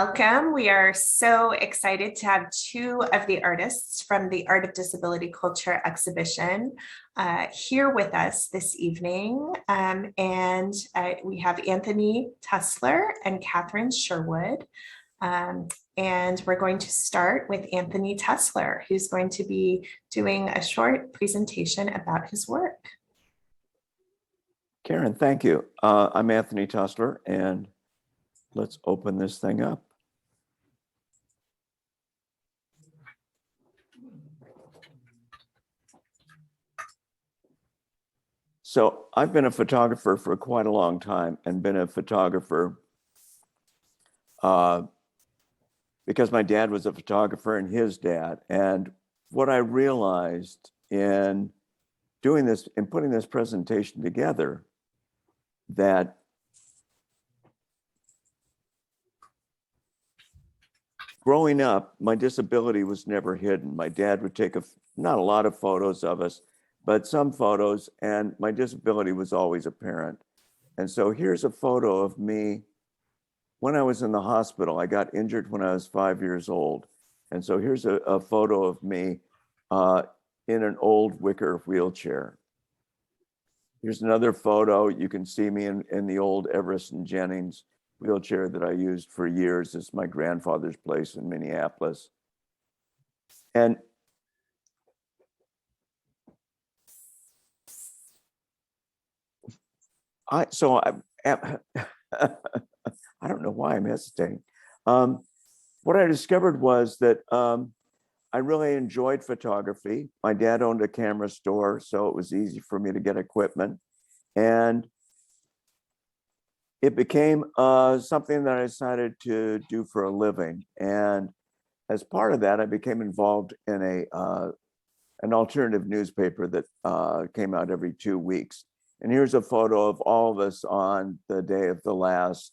Welcome. We are so excited to have two of the artists from the Art of Disability Culture exhibition here with us this evening. We have Anthony Tusler and Katherine Sherwood. And we're going to start with Anthony Tusler, who's going to be doing a short presentation about his work. Karen, thank you. I'm Anthony Tusler, and let's open this thing up. So I've been a photographer for quite a long time, and been a photographer because my dad was a photographer and his dad. And what I realized in doing this and putting this presentation together, that growing up, my disability was never hidden. My dad would take not a lot of photos of us, but some photos, and my disability was always apparent. And so here's a photo of me when I was in the hospital. I got injured when I was 5 years old. And so here's a photo of me in an old wicker wheelchair. Here's another photo. You can see me in the old Everest and Jennings wheelchair that I used for years. It's my grandfather's place in Minneapolis. And I don't know why I'm hesitating. What I discovered was that I really enjoyed photography. My dad owned a camera store, so it was easy for me to get equipment. And it became something that I decided to do for a living. And as part of that, I became involved in an alternative newspaper that came out every 2 weeks. And here's a photo of all of us on the day of the last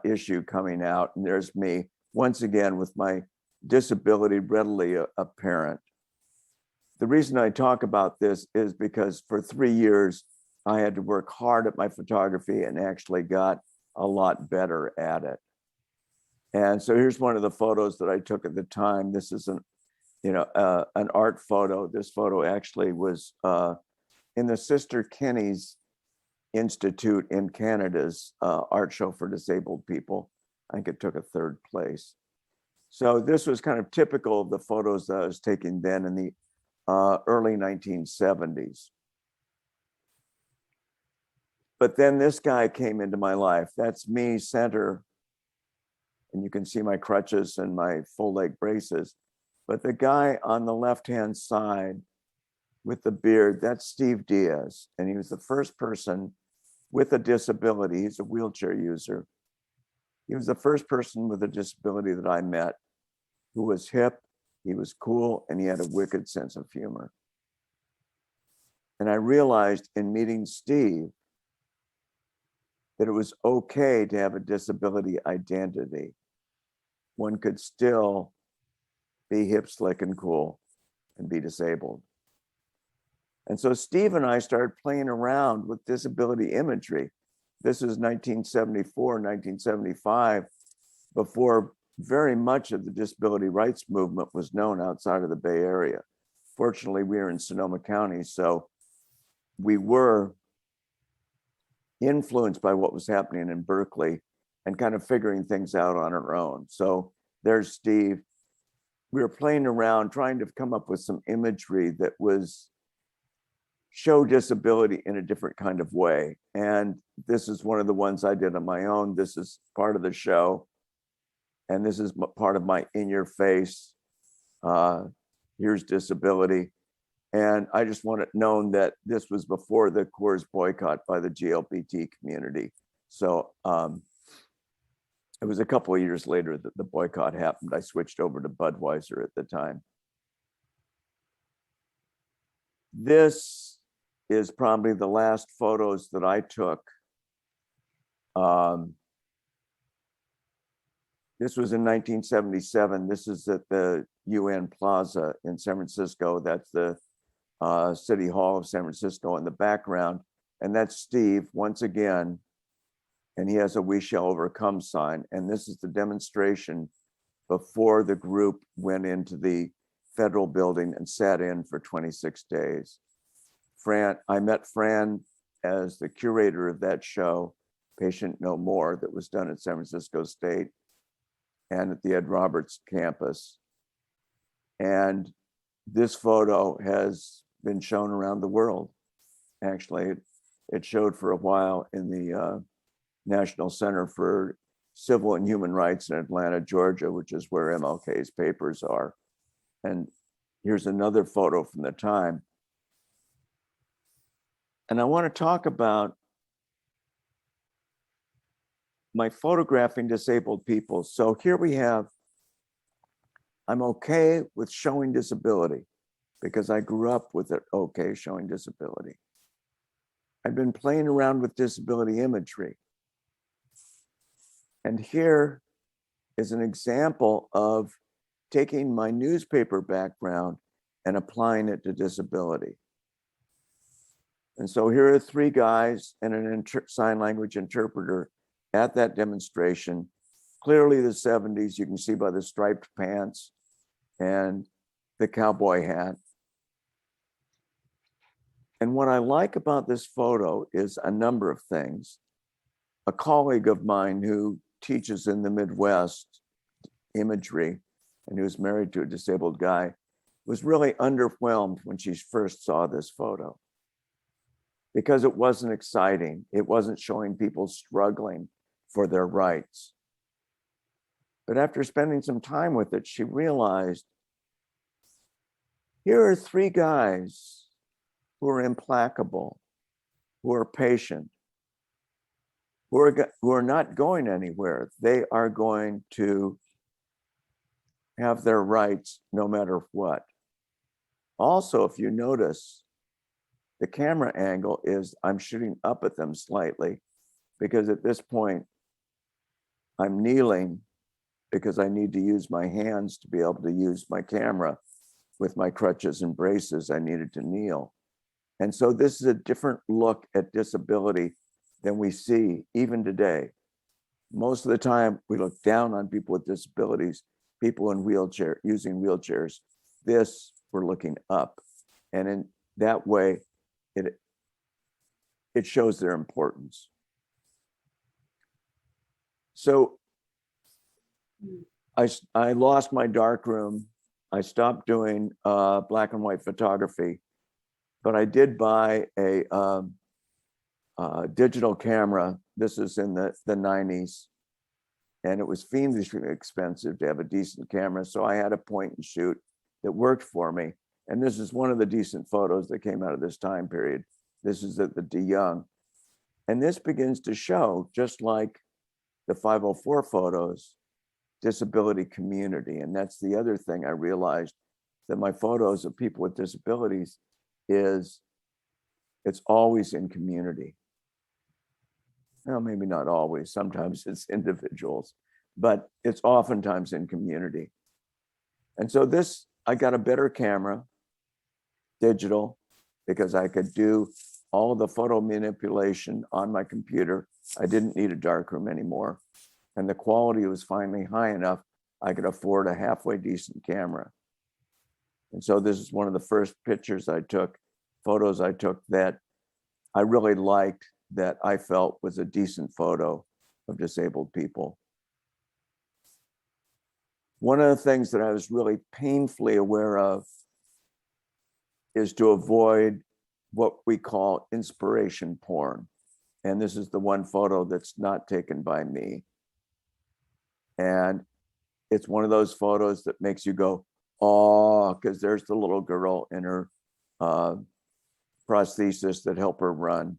issue coming out. And there's me once again with my disability readily apparent. The reason I talk about this is because for 3 years, I had to work hard at my photography and actually got a lot better at it. And so here's one of the photos that I took at the time. This is an art photo. This photo actually was in the Sister Kenny's Institute in Canada's art show for disabled people. I think it took a 3rd place. So this was kind of typical of the photos that I was taking then in the early 1970s. But then this guy came into my life. That's me center. And you can see my crutches and my full leg braces. But the guy on the left-hand side with the beard, that's Steve Diaz. And he was the first person with a disability. He's a wheelchair user. He was the first person with a disability that I met who was hip, he was cool, and he had a wicked sense of humor. And I realized in meeting Steve that it was okay to have a disability identity. One could still be hip, slick, and cool and be disabled. And so Steve and I started playing around with disability imagery. This is 1974, 1975, before very much of the disability rights movement was known outside of the Bay Area. Fortunately, we were in Sonoma County, so we were influenced by what was happening in Berkeley and kind of figuring things out on our own. So there's Steve. We were playing around, trying to come up with some imagery that was show disability in a different kind of way. And this is one of the ones I did on my own. This is part of the show. And this is part of my in your face, here's disability. And I just want it known that this was before the Coors boycott by the GLBT community. So it was a couple of years later that the boycott happened. I switched over to Budweiser at the time. This is probably the last photos that I took. This was in 1977. This is at the UN Plaza in San Francisco. That's the City Hall of San Francisco in the background. And that's Steve, once again, and he has a "We Shall Overcome" sign. And this is the demonstration before the group went into the federal building and sat in for 26 days. I met Fran as the curator of that show, Patient No More, that was done at San Francisco State and at the Ed Roberts campus. And this photo has been shown around the world. Actually, it showed for a while in the National Center for Civil and Human Rights in Atlanta, Georgia, which is where MLK's papers are. And here's another photo from the time. And I want to talk about my photographing disabled people. So here we have, I'm okay with showing disability because I grew up with it okay showing disability. I've been playing around with disability imagery. And here is an example of taking my newspaper background and applying it to disability. And so here are 3 guys and an sign language interpreter at that demonstration. Clearly the 70s, you can see by the striped pants and the cowboy hat. And what I like about this photo is a number of things. A colleague of mine who teaches in the Midwest imagery and who's married to a disabled guy was really underwhelmed when she first saw this photo because it wasn't exciting. It wasn't showing people struggling for their rights. But after spending some time with it, she realized here are 3 guys who are implacable, who are patient, who are not going anywhere. They are going to have their rights no matter what. Also, if you notice, the camera angle is I'm shooting up at them slightly because at this point, I'm kneeling because I need to use my hands to be able to use my camera. With my crutches and braces, I needed to kneel. And so this is a different look at disability than we see even today. Most of the time, we look down on people with disabilities, people in using wheelchairs. This, we're looking up. And in that way, it shows their importance. So I lost my darkroom. I stopped doing black and white photography, but I did buy a digital camera. This is in the 90s, and it was fiendishly expensive to have a decent camera. So I had a point and shoot that worked for me. And this is one of the decent photos that came out of this time period. This is at the De Young. And this begins to show, just like the 504 photos, disability community. And that's the other thing I realized, that my photos of people with disabilities is it's always in community. Well, maybe not always, sometimes it's individuals, but it's oftentimes in community. And so this, I got a better camera, digital, because I could do all the photo manipulation on my computer. I didn't need a darkroom anymore. And the quality was finally high enough, I could afford a halfway decent camera. And so this is one of the first pictures I took, photos I took that I really liked, that I felt was a decent photo of disabled people. One of the things that I was really painfully aware of is to avoid what we call inspiration porn. And this is the one photo that's not taken by me. And it's one of those photos that makes you go, oh, because there's the little girl in her prosthesis that help her run.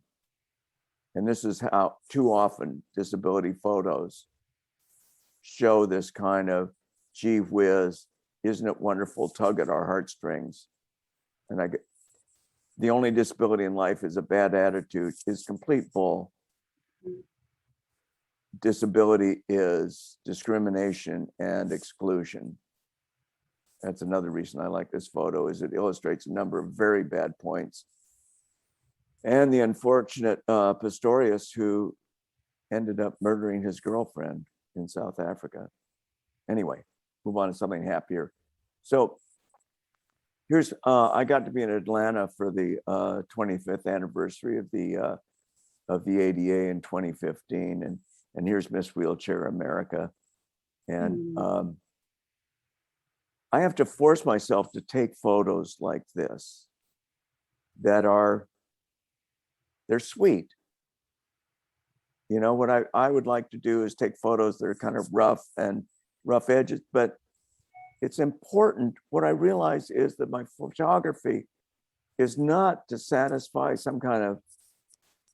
And this is how too often disability photos show this kind of, gee whiz, isn't it wonderful, tug at our heartstrings. And the only disability in life is a bad attitude is complete bull. Disability is discrimination and exclusion. That's another reason I like this photo, is it illustrates a number of very bad points. And the unfortunate Pistorius, who ended up murdering his girlfriend in South Africa. Anyway, move on to something happier. So here's, I got to be in Atlanta for the 25th anniversary of the ADA in 2015. And here's Miss Wheelchair America. And I have to force myself to take photos like this that are, they're sweet. You know, what I would like to do is take photos that are kind of rough and rough edges, but it's important. What I realize is that my photography is not to satisfy some kind of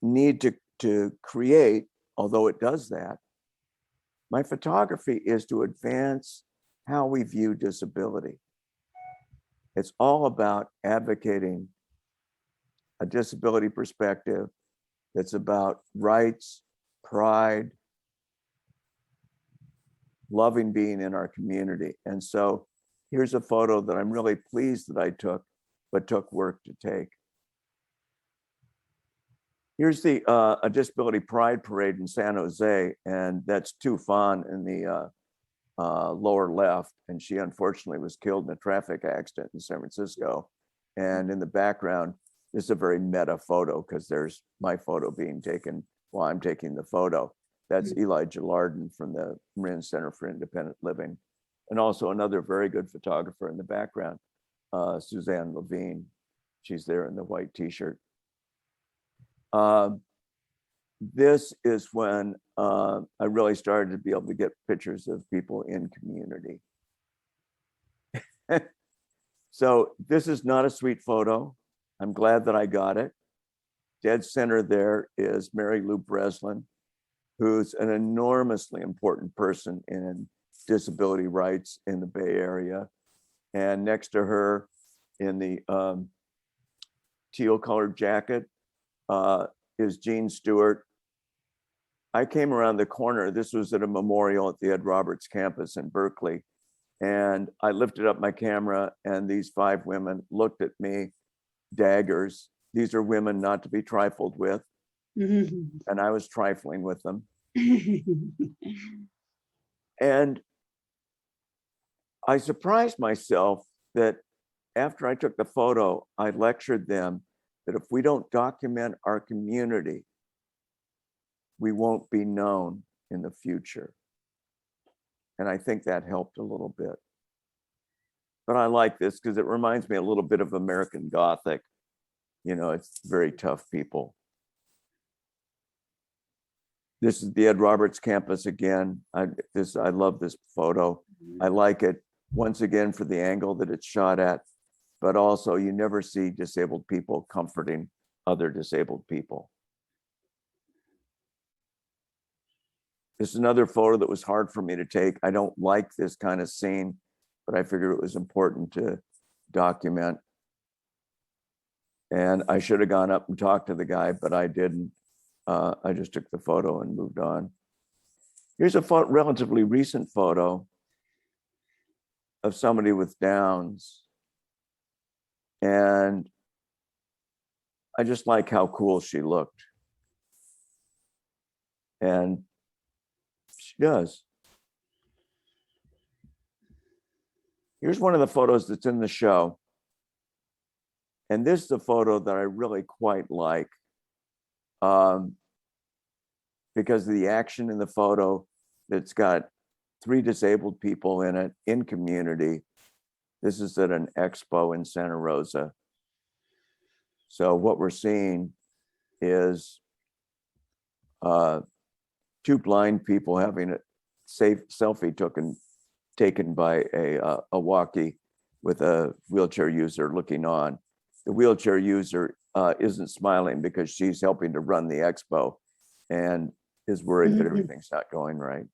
need to create, although it does that. My photography is to advance how we view disability. It's all about advocating a disability perspective that's about rights, pride, loving being in our community. And so here's a photo that I'm really pleased that I took, but took work to take. Here's the a Disability Pride Parade in San Jose, and that's Tu Fan in the lower left, and she unfortunately was killed in a traffic accident in San Francisco. And in the background, this is a very meta photo because there's my photo being taken while I'm taking the photo. That's Eli Gillardin from the Marin Center for Independent Living. And also another very good photographer in the background, Suzanne Levine. She's there in the white t-shirt. This is when I really started to be able to get pictures of people in community. So this is not a sweet photo. I'm glad that I got it. Dead center there is Mary Lou Breslin, who's an enormously important person in disability rights in the Bay Area. And next to her in the teal colored jacket is Jean Stewart. I came around the corner. This was at a memorial at the Ed Roberts campus in Berkeley. And I lifted up my camera and these 5 women looked at me, daggers. These are women not to be trifled with. And I was trifling with them. And I surprised myself that after I took the photo, I lectured them that if we don't document our community, we won't be known in the future. And I think that helped a little bit. But I like this because it reminds me a little bit of American Gothic. You know, it's very tough people. This is the Ed Roberts campus again. I love this photo. I like it once again for the angle that it's shot at, but also you never see disabled people comforting other disabled people. This is another photo that was hard for me to take. I don't like this kind of scene, but I figured it was important to document. And I should have gone up and talked to the guy, but I didn't. I just took the photo and moved on. Here's a relatively recent photo of somebody with Downs. And I just like how cool she looked. And she does. Here's one of the photos that's in the show. And this is a photo that I really quite like because of the action in the photo. That's got 3 disabled people in it in community. This is at an expo in Santa Rosa. So what we're seeing is 2 blind people having a safe selfie taken by a walkie with a wheelchair user looking on. The wheelchair user isn't smiling because she's helping to run the expo and is worried that everything's not going right.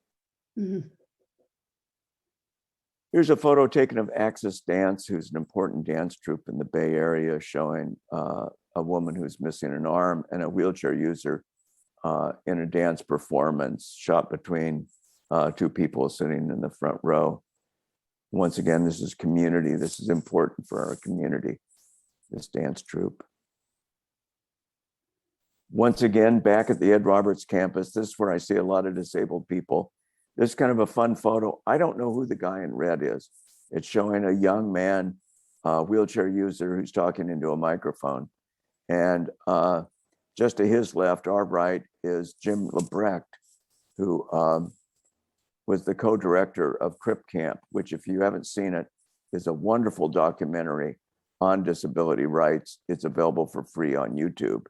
Here's a photo taken of Axis Dance, who's an important dance troupe in the Bay Area, showing a woman who's missing an arm and a wheelchair user in a dance performance shot between 2 people sitting in the front row. Once again, this is community. This is important for our community, this dance troupe. Once again, back at the Ed Roberts campus, this is where I see a lot of disabled people. This is kind of a fun photo. I don't know who the guy in red is. It's showing a young man, wheelchair user, who's talking into a microphone. And just to his left, our right, is Jim Lebrecht, who was the co-director of Crip Camp, which, if you haven't seen it, is a wonderful documentary on disability rights. It's available for free on YouTube.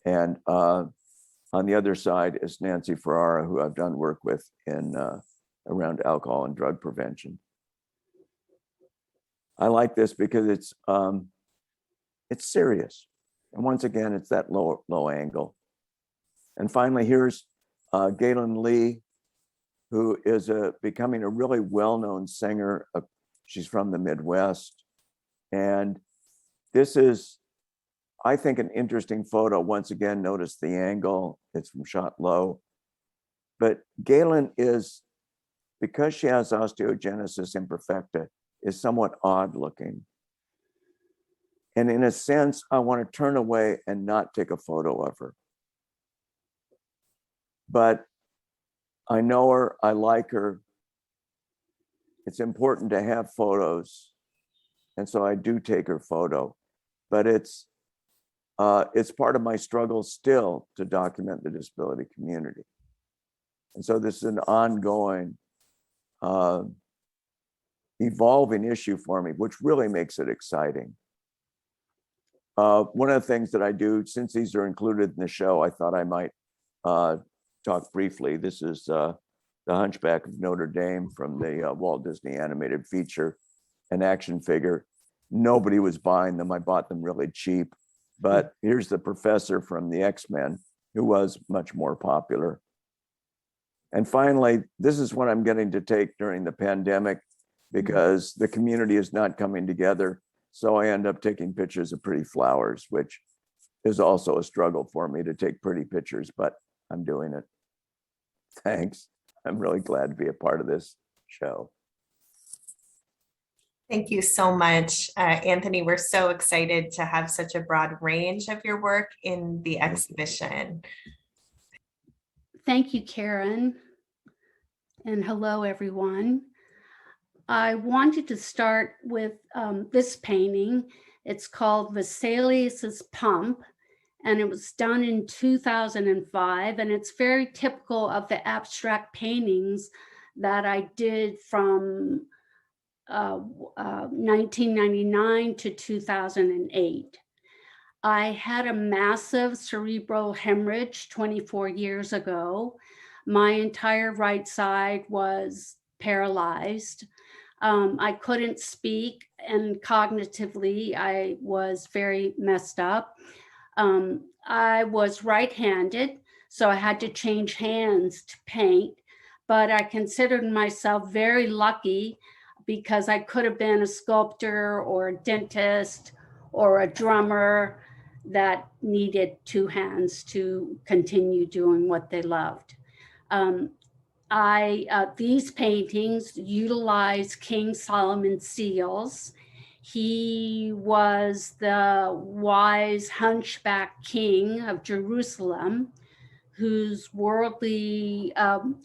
And on the other side is Nancy Ferrara, who I've done work with in around alcohol and drug prevention. I like this because it's serious. And once again, it's that low angle. And finally, here's Galen Lee, who is becoming a really well-known singer. She's from the Midwest. And this is, I think, an interesting photo. Once again, notice the angle. It's from shot low. But Galen is, because she has osteogenesis imperfecta, is somewhat odd looking. And in a sense, I want to turn away and not take a photo of her. But I know her, I like her. It's important to have photos. And so I do take her photo. But it's part of my struggle still to document the disability community. And so this is an ongoing, evolving issue for me, which really makes it exciting. One of the things that I do, since these are included in the show, I thought I might talk briefly. This is The Hunchback of Notre Dame from the Walt Disney animated feature, an action figure. Nobody was buying them. I bought them really cheap. But here's the professor from the X-Men, who was much more popular. And finally, this is what I'm getting to take during the pandemic, because the community is not coming together. So I end up taking pictures of pretty flowers, which is also a struggle for me to take pretty pictures, but I'm doing it. Thanks. I'm really glad to be a part of this show. Thank you so much, Anthony. We're so excited to have such a broad range of your work in the exhibition. Thank you, Karen. And hello, everyone. I wanted to start with this painting. It's called Vesalius's Pump, and it was done in 2005. And it's very typical of the abstract paintings that I did from 1999 to 2008. I had a massive cerebral hemorrhage 24 years ago. My entire right side was paralyzed. I couldn't speak, and cognitively, I was very messed up. I was right-handed, so I had to change hands to paint, but I considered myself very lucky because I could have been a sculptor or a dentist or a drummer that needed two hands to continue doing what they loved. These paintings utilize King Solomon's seals. He was the wise hunchback king of Jerusalem, whose worldly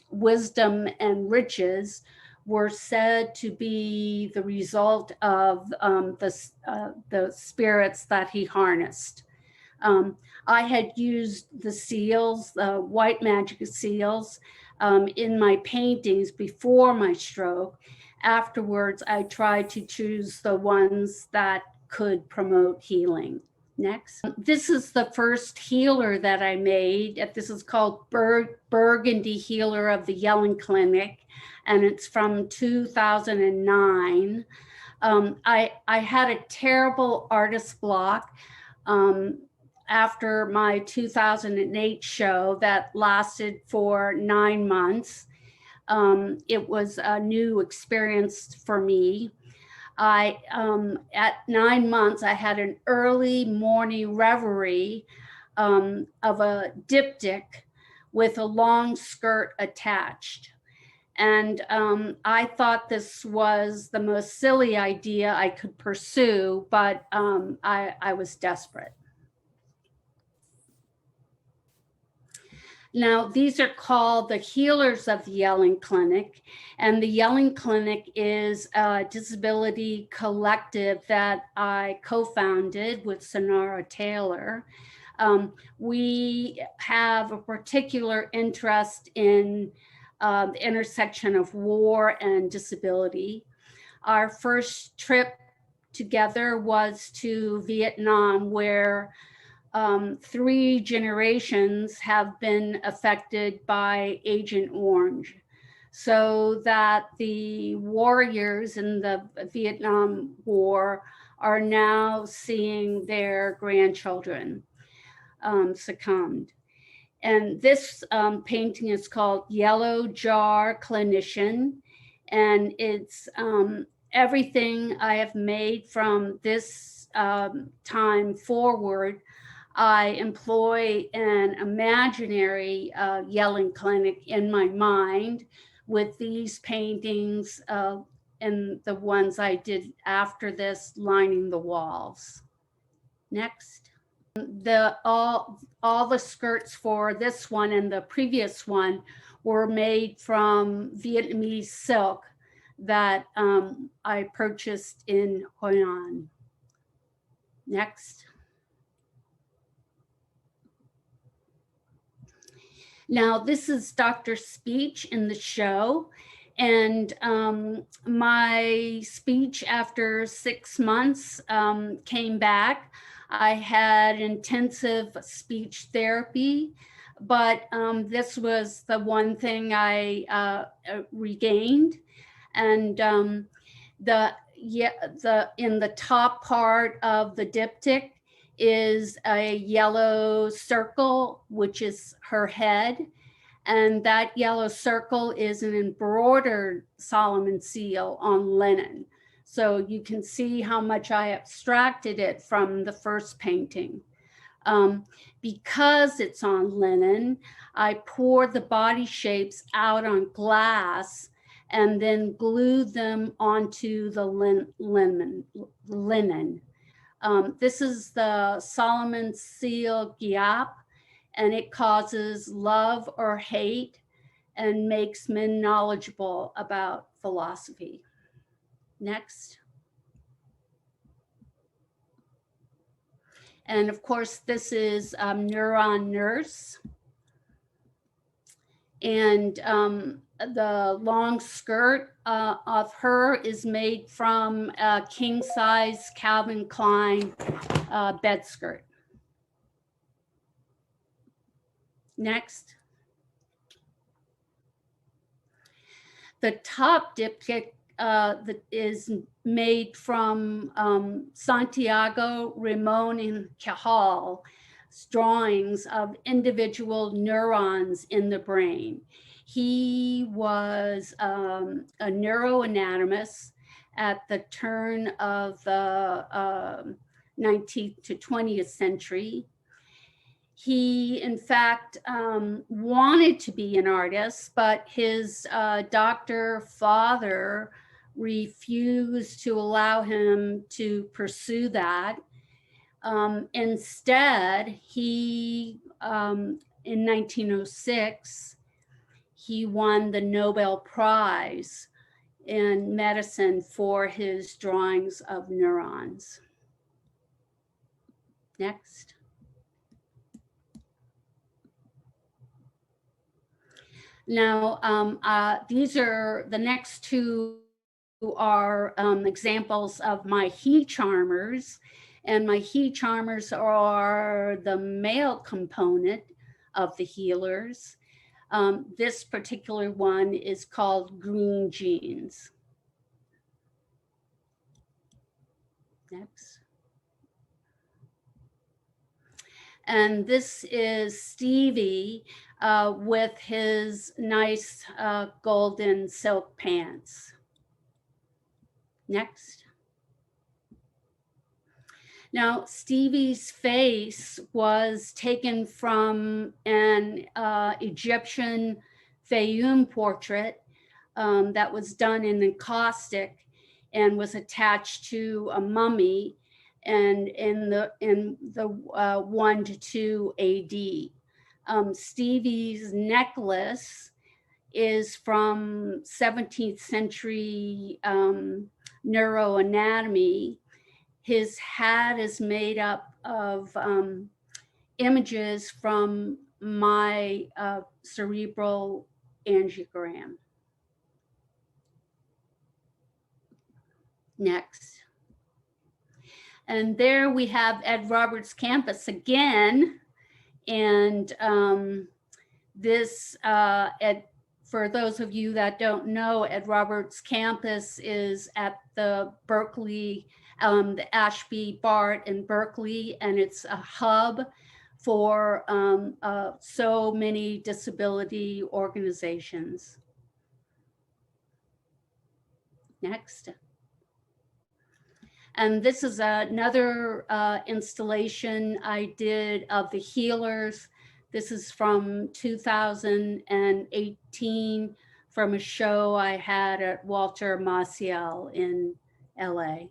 wisdom and riches were said to be the result of the spirits that he harnessed. I had used the seals, the white magic seals, in my paintings before my stroke. Afterwards, I tried to choose the ones that could promote healing. Next. This is the first healer that I made. This is called Burgundy Healer of the Yellen Clinic, and it's from 2009. I had a terrible artist block after my 2008 show that lasted for 9 months. It was a new experience for me. At 9 months, I had an early morning reverie of a diptych with a long skirt attached. And I thought this was the most silly idea I could pursue, but I was desperate. Now, these are called the Healers of the Yelling Clinic, and the Yelling Clinic is a disability collective that I co-founded with Sonara Taylor. We have a particular interest in the intersection of war and disability. Our first trip together was to Vietnam, where 3 generations have been affected by Agent Orange, so that the warriors in the Vietnam War are now seeing their grandchildren succumbed. And this painting is called Yellow Jar Clinician, and it's everything I have made from this time forward. I employ an imaginary yelling clinic in my mind with these paintings and the ones I did after this lining the walls. Next. All the skirts for this one and the previous one were made from Vietnamese silk that I purchased in Hoi An. Next. Now, this is Dr. Speech in the show, and my speech after 6 months came back. I had intensive speech therapy, but this was the one thing I regained. And in the top part of the diptych is a yellow circle, which is her head. And that yellow circle is an embroidered Solomon seal on linen. So you can see how much I abstracted it from the first painting. Because it's on linen, I poured the body shapes out on glass and then glued them onto the linen. This is the Solomon seal Giap, and it causes love or hate and makes men knowledgeable about philosophy. Next. And of course, this is Neuron Nurse. And the long skirt of her is made from a king size Calvin Klein bed skirt. Next. The top diptych that is made from Santiago Ramon and Cajal drawings of individual neurons in the brain. He was a neuroanatomist at the turn of the 19th to 20th century. He, in fact, wanted to be an artist, but his doctor father refused to allow him to pursue that. Instead, he, in 1906, he won the Nobel Prize in medicine for his drawings of neurons. Next. Now, these are the next two are examples of my he charmers, and my he charmers are the male component of the healers. This particular one is called Green Jeans. Next. And this is Stevie with his nice golden silk pants. Next. Now, Stevie's face was taken from an Egyptian Fayum portrait that was done in encaustic and was attached to a mummy, and in the 1 to 2 AD. Stevie's necklace is from 17th century neuroanatomy. His hat is made up of images from my cerebral angiogram. Next. And there we have Ed Roberts' campus again. And this, for those of you that don't know, Ed Roberts' campus is at the Berkeley, the Ashby Bart in Berkeley, and it's a hub for so many disability organizations. Next. And this is another installation I did of the Healers. This is from 2018 from a show I had at Walter Maciel in LA.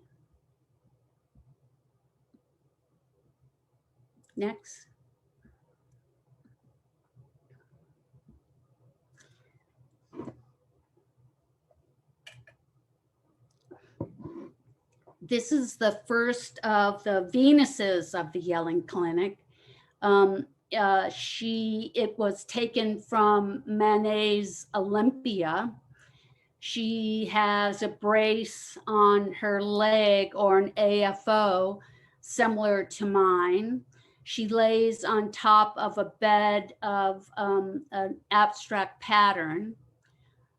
Next. This is the first of the Venuses of the Yelling Clinic. It was taken from Manet's Olympia. She has a brace on her leg or an AFO similar to mine. She lays on top of a bed of an abstract pattern.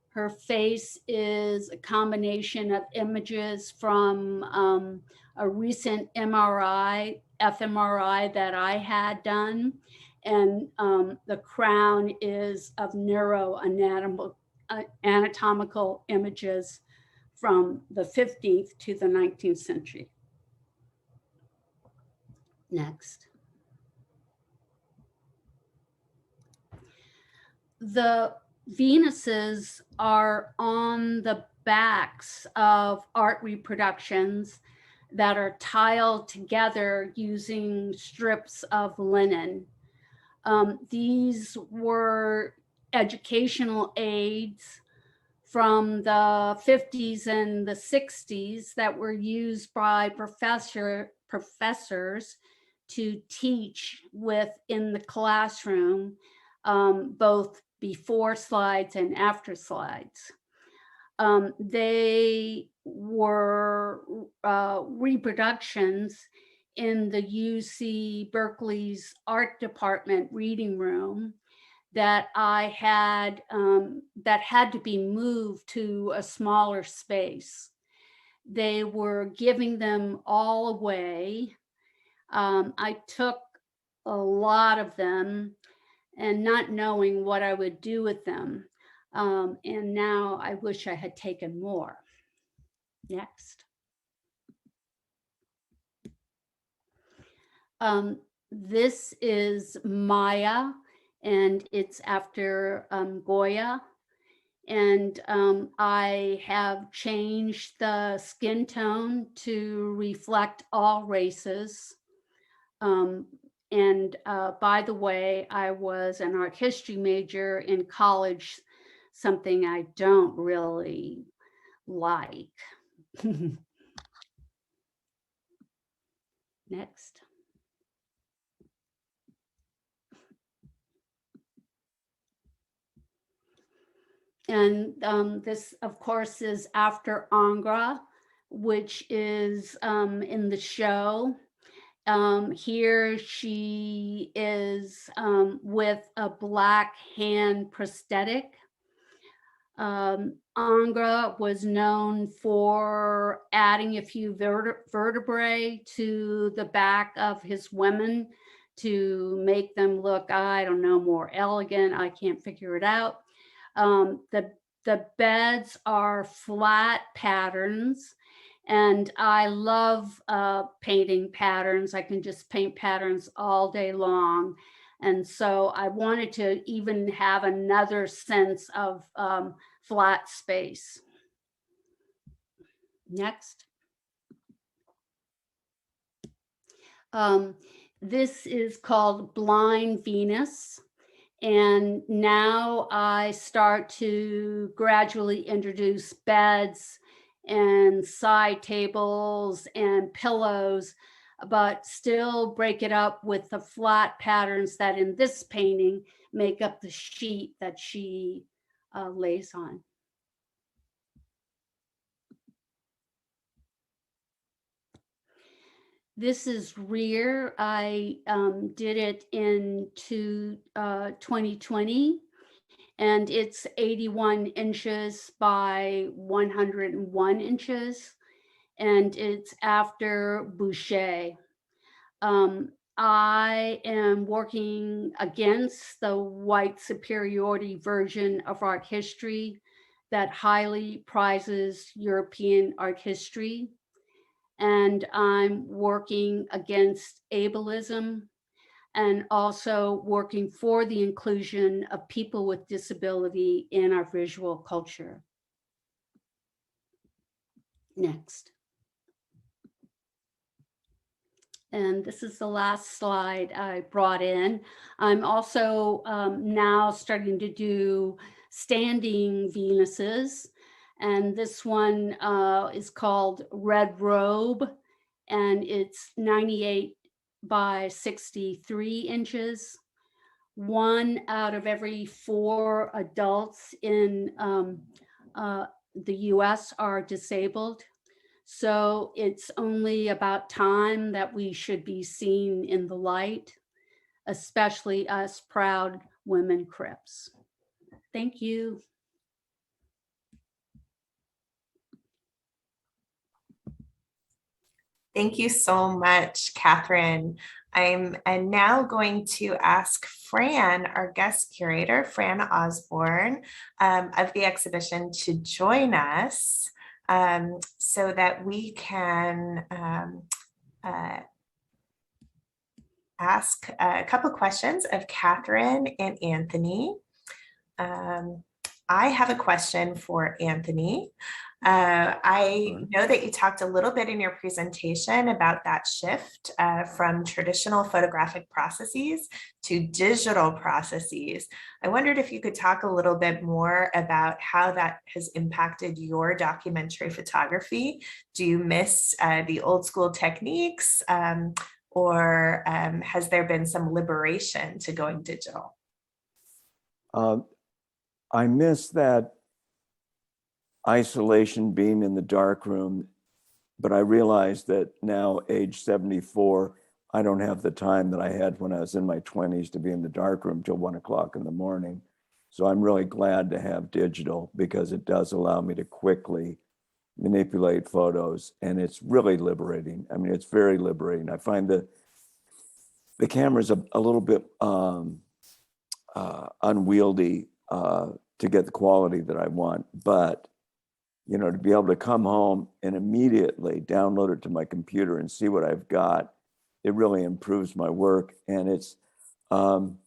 Her face is a combination of images from a recent MRI, fMRI that I had done. And the crown is of neuroanatomical images from the 15th to the 19th century. Next. The Venuses are on the backs of art reproductions that are tiled together using strips of linen. These were educational aids from the 50s and the 60s that were used by professors to teach with in the classroom, both before slides and after slides. They were reproductions in the UC Berkeley's art department reading room that I had, that had to be moved to a smaller space. They were giving them all away. I took a lot of them and not knowing what I would do with them. And now I wish I had taken more. Next. This is Maya, and it's after Goya. And I have changed the skin tone to reflect all races. And by the way, I was an art history major in college, something I don't really like. Next. And this, of course, is after Angra, which is in the show. Here she is with a black hand prosthetic. Angra was known for adding a few vertebrae to the back of his women to make them look, I don't know, more elegant. I can't figure it out. The beds are flat patterns. And I love painting patterns. I can just paint patterns all day long. And so I wanted to even have another sense of flat space. Next. This is called Blind Venus. And now I start to gradually introduce beds and side tables and pillows, but still break it up with the flat patterns that in this painting make up the sheet that she lays on. This is rear. I did it in 2020, and it's 81 inches by 101 inches, and it's after Boucher. I am working against the white superiority version of art history that highly prizes European art history. And I'm working against ableism and also working for the inclusion of people with disability in our visual culture. Next. And this is the last slide I brought in. I'm also now starting to do standing Venuses. And this one is called Red Robe, and it's 98 by 63 inches. 1 out of every 4 adults in the US are disabled. So it's only about time that we should be seen in the light, especially us proud women Crips. Thank you. Thank you so much, Katherine. I'm now going to ask Fran, our guest curator, Fran Osborne, of the exhibition to join us so that we can ask a couple questions of Katherine and Anthony. I have a question for Anthony. I know that you talked a little bit in your presentation about that shift from traditional photographic processes to digital processes. I wondered if you could talk a little bit more about how that has impacted your documentary photography. Do you miss the old school techniques, or has there been some liberation to going digital? I miss that isolation, being in the dark room, but I realized that now, age 74, I don't have the time that I had when I was in my 20s to be in the dark room till 1 o'clock in the morning. So I'm really glad to have digital, because it does allow me to quickly manipulate photos, and it's really liberating. I mean, it's very liberating. I find the camera's a little bit unwieldy to get the quality that I want, but you know, to be able to come home and immediately download it to my computer and see what I've got, it really improves my work. And it's and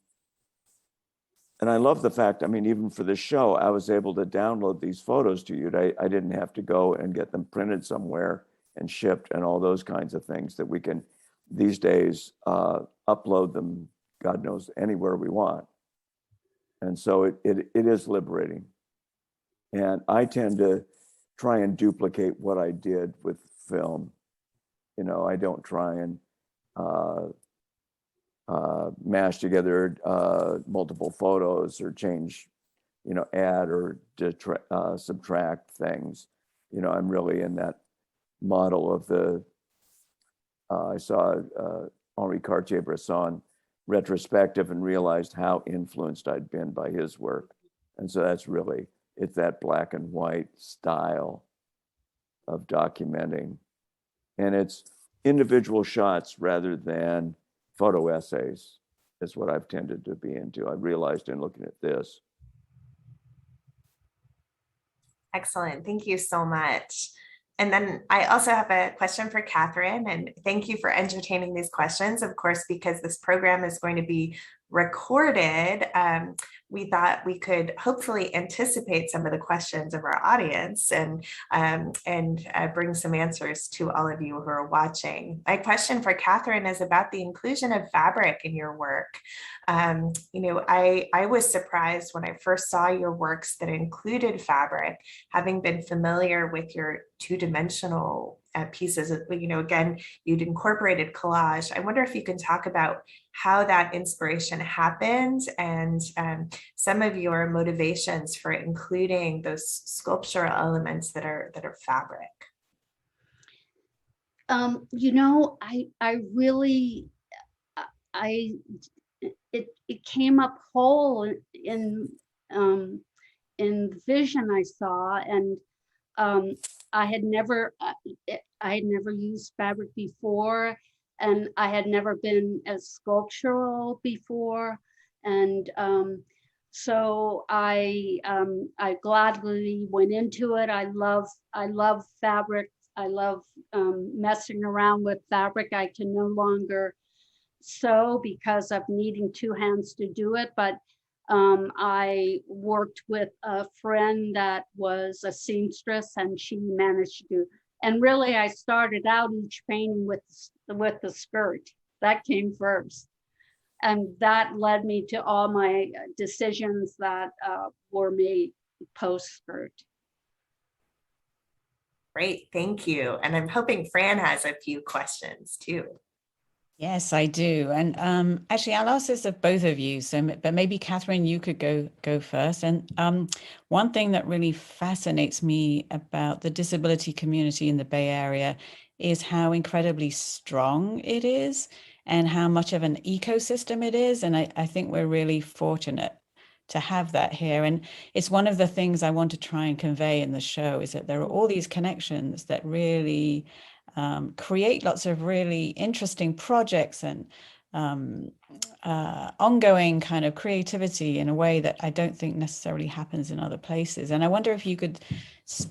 I love the fact, I mean, even for the show, I was able to download these photos to you. I didn't have to go and get them printed somewhere and shipped and all those kinds of things that we can these days upload them, God knows, anywhere we want. And so it is liberating. And I tend to try and duplicate what I did with film. You know, I don't try and mash together multiple photos or change, you know, add or subtract things. You know, I'm really in that model of the, I saw Henri Cartier-Bresson retrospective and realized how influenced I'd been by his work. And so that's really, it's that black and white style of documenting. And it's individual shots rather than photo essays is what I've tended to be into. I realized in looking at this. Excellent. Thank you so much. And then I also have a question for Katherine, and thank you for entertaining these questions, of course, because this program is going to be recorded. we thought we could hopefully anticipate some of the questions of our audience and bring some answers to all of you who are watching. My question for Katherine is about the inclusion of fabric in your work. I was surprised when I first saw your works that included fabric, having been familiar with your two-dimensional pieces. Again, you'd incorporated collage. I wonder if you can talk about how that inspiration happened and some of your motivations for including those sculptural elements that are fabric. It came up whole in the vision I saw, and I had never used fabric before, and I had never been as sculptural before, and so I gladly went into it. I love fabric. I love messing around with fabric. I can no longer sew because of needing two hands to do it, but I worked with a friend that was a seamstress, and she managed to do. And really, I started out each painting with the skirt. That came first, and that led me to all my decisions that were made post skirt. Great, thank you. And I'm hoping Fran has a few questions too. Yes, I do. And actually, I'll ask this of both of you. But maybe Katherine, you could go first. And one thing that really fascinates me about the disability community in the Bay Area is how incredibly strong it is and how much of an ecosystem it is. And I think we're really fortunate to have that here. And it's one of the things I want to try and convey in the show is that there are all these connections that really create lots of really interesting projects and ongoing kind of creativity in a way that I don't think necessarily happens in other places. And I wonder if you could,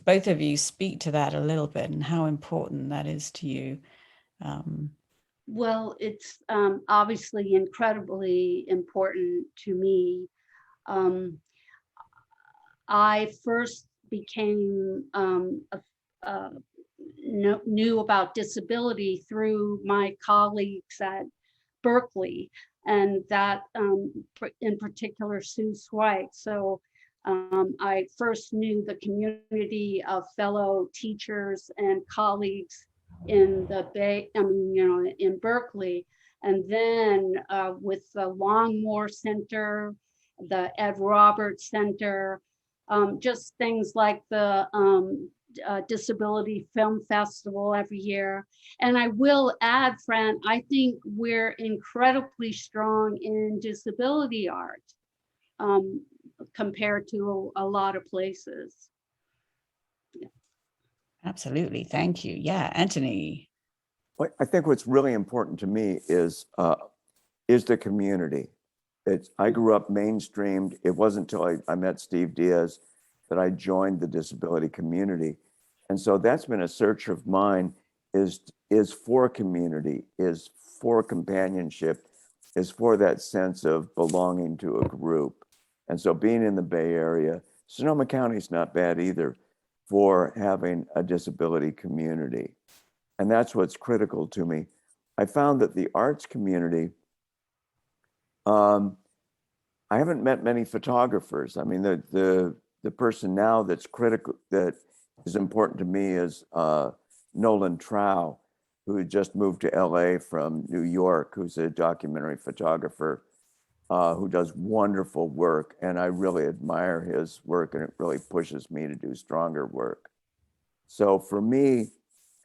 both of you, speak to that a little bit and how important that is to you. Well, it's obviously incredibly important to me. I first became knew about disability through my colleagues at Berkeley, and that in particular Sue Swike. So I first knew the community of fellow teachers and colleagues in the Bay, in Berkeley, and then with the Longmore Center, the Ed Roberts Center, just things like the Disability Film Festival every year. And I will add, Fran, I think we're incredibly strong in disability art compared to a lot of places. Yeah. Absolutely, thank you. Yeah, Anthony. Well, I think what's really important to me is the community. I grew up mainstreamed. It wasn't until I met Steve Diaz that I joined the disability community. And so that's been a search of mine, is for community, is for companionship, is for that sense of belonging to a group. And so being in the Bay Area, Sonoma County is not bad either for having a disability community. And that's what's critical to me. I found that the arts community, I haven't met many photographers. I mean, the person now that's critical, that is important to me is Nolan Trow, who just moved to LA from New York, who's a documentary photographer who does wonderful work. And I really admire his work, and it really pushes me to do stronger work. So for me,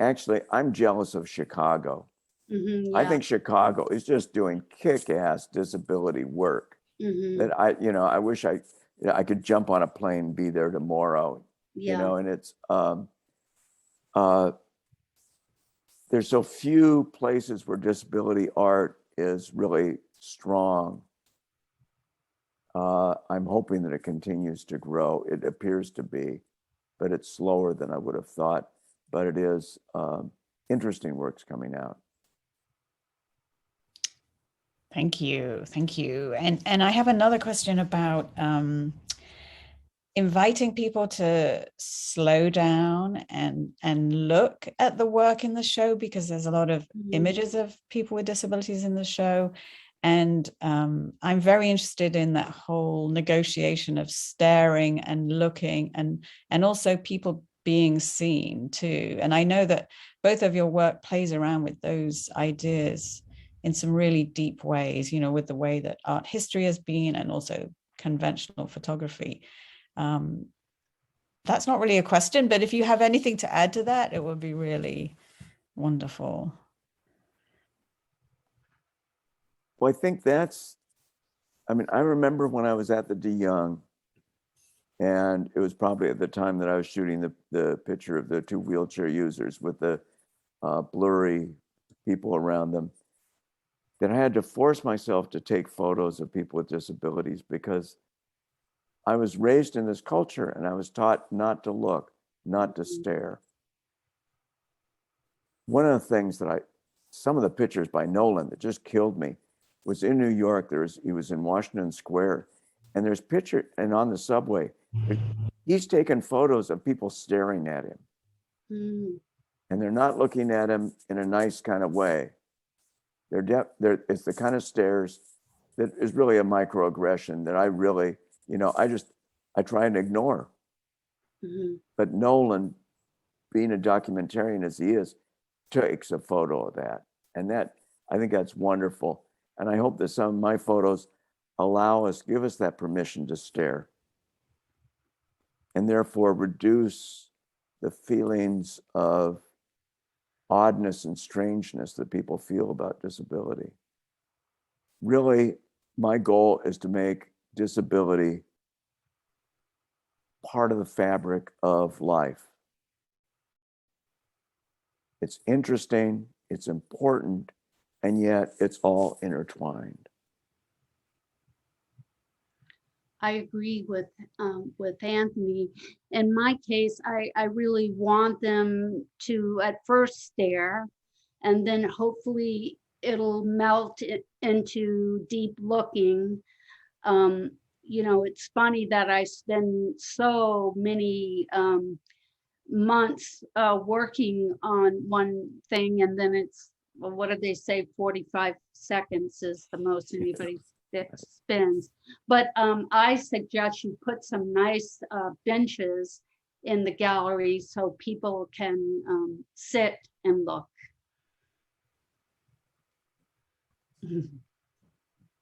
actually, I'm jealous of Chicago. Mm-hmm, yeah. I think Chicago is just doing kick-ass disability work. Mm-hmm. That I wish I could jump on a plane and be there tomorrow. Yeah. And it's there's so few places where disability art is really strong. I'm hoping that it continues to grow. It appears to be, but it's slower than I would have thought. But it is interesting works coming out. Thank you. Thank you. And I have another question about inviting people to slow down and look at the work in the show, because there's a lot of images of people with disabilities in the show. And I'm very interested in that whole negotiation of staring and looking, and also people being seen too. And I know that both of your work plays around with those ideas in some really deep ways, you know, with the way that art history has been, and also conventional photography. That's not really a question, but if you have anything to add to that, it would be really wonderful. Well, I think I remember when I was at the De Young, and it was probably at the time that I was shooting the picture of the two wheelchair users with the blurry people around them, that I had to force myself to take photos of people with disabilities, because I was raised in this culture and I was taught not to look, not to stare. One of the things that some of the pictures by Nolan that just killed me was in New York. He was in Washington Square, and there's picture, and on the subway, he's taking photos of people staring at him. And they're not looking at him in a nice kind of way. It's the kind of stares that is really a microaggression that I really, I try and ignore. But Nolan, being a documentarian as he is, takes a photo of that. And I think that's wonderful. And I hope that some of my photos give us that permission to stare, and therefore reduce the feelings of oddness and strangeness that people feel about disability. Really, my goal is to make disability part of the fabric of life. It's interesting, it's important, and yet it's all intertwined. I agree with Anthony. In my case, I really want them to at first stare, and then hopefully it'll melt into deep looking. It's funny that I spend so many months working on one thing, and then it's, well, what did they say, 45 seconds is the most anybody spins. But I suggest you put some nice benches in the gallery so people can sit and look.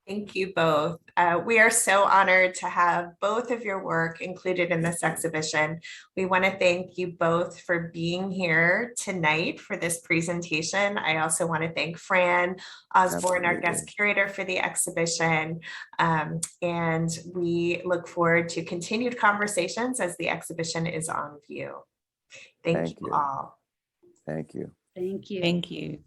Thank you both. We are so honored to have both of your work included in this exhibition. We want to thank you both for being here tonight for this presentation. I also want to thank Fran Osborne, our guest curator for the exhibition. And we look forward to continued conversations as the exhibition is on view. Thank you all. Thank you. Thank you. Thank you.